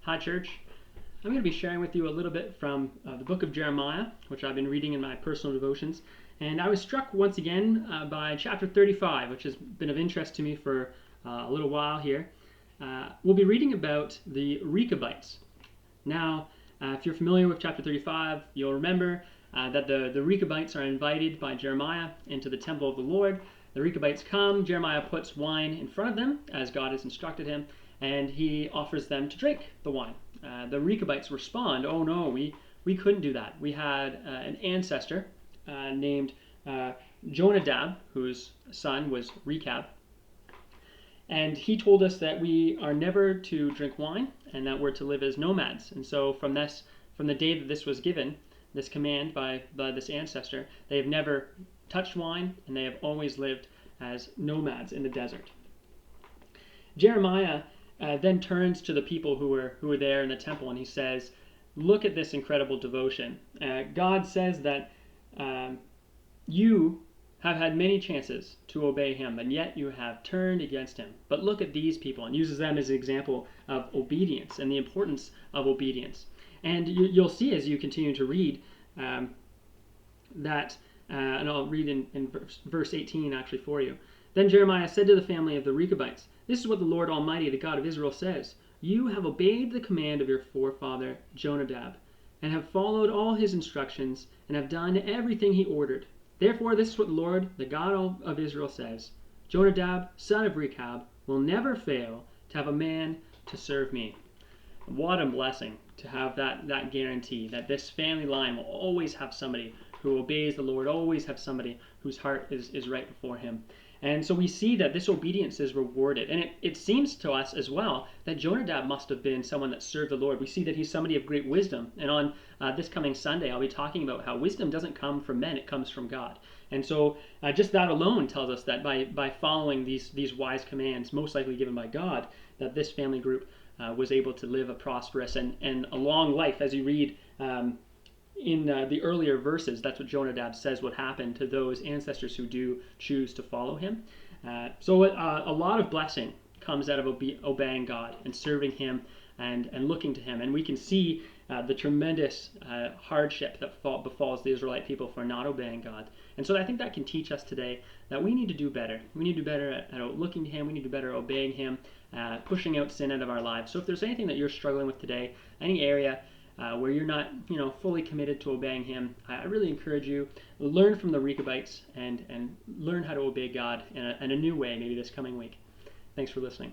Hi, church. I'm going to be sharing with you a little bit from the book of Jeremiah, which I've been reading in my personal devotions. And I was struck once again by chapter 35, which has been of interest to me for a little while here. We'll be reading about the Rechabites. Now, if you're familiar with chapter 35, you'll remember that the Rechabites are invited by Jeremiah into the temple of the Lord. The Rechabites come, Jeremiah puts wine in front of them, as God has instructed him, and he offers them to drink the wine. The Rechabites respond, "Oh no, we couldn't do that. We had an ancestor named Jonadab, whose son was Rechab, and he told us that we are never to drink wine and that we're to live as nomads." And so from the day that this was given, this command by this ancestor, they have never touched wine and they have always lived as nomads in the desert. Jeremiah then turns to the people who were there in the temple, and he says, "Look at this incredible devotion. God says that you have had many chances to obey him, and yet you have turned against him. But look at these people," and uses them as an example of obedience and the importance of obedience. And you'll see as you continue to read that, and I'll read in verse 18 actually for you. "Then Jeremiah said to the family of the Rechabites, 'This is what the Lord Almighty, the God of Israel, says. You have obeyed the command of your forefather Jonadab, and have followed all his instructions, and have done everything he ordered. Therefore this is what the Lord, the God of Israel, says. Jonadab, son of Rechab, will never fail to have a man to serve me.'" What a blessing to have that guarantee that this family line will always have somebody who obeys the Lord, always have somebody whose heart is right before him. And so we see that this obedience is rewarded. And it seems to us as well that Jonadab must have been someone that served the Lord. We see that he's somebody of great wisdom. And on this coming Sunday, I'll be talking about how wisdom doesn't come from men, it comes from God. And so just that alone tells us that by following these wise commands, most likely given by God, that this family group was able to live a prosperous and a long life. As you read in the earlier verses, that's what Jonadab says would happen to those ancestors who do choose to follow him. So a lot of blessing comes out of obeying God and serving him and looking to him. And we can see the tremendous hardship that befalls the Israelite people for not obeying God. And so I think that can teach us today that we need to do better. We need to do better at looking to him. We need to do better at obeying him, pushing out sin out of our lives. So if there's anything that you're struggling with today, any area where you're not, fully committed to obeying him, I really encourage you, learn from the Rechabites and learn how to obey God in a new way, maybe this coming week. Thanks for listening.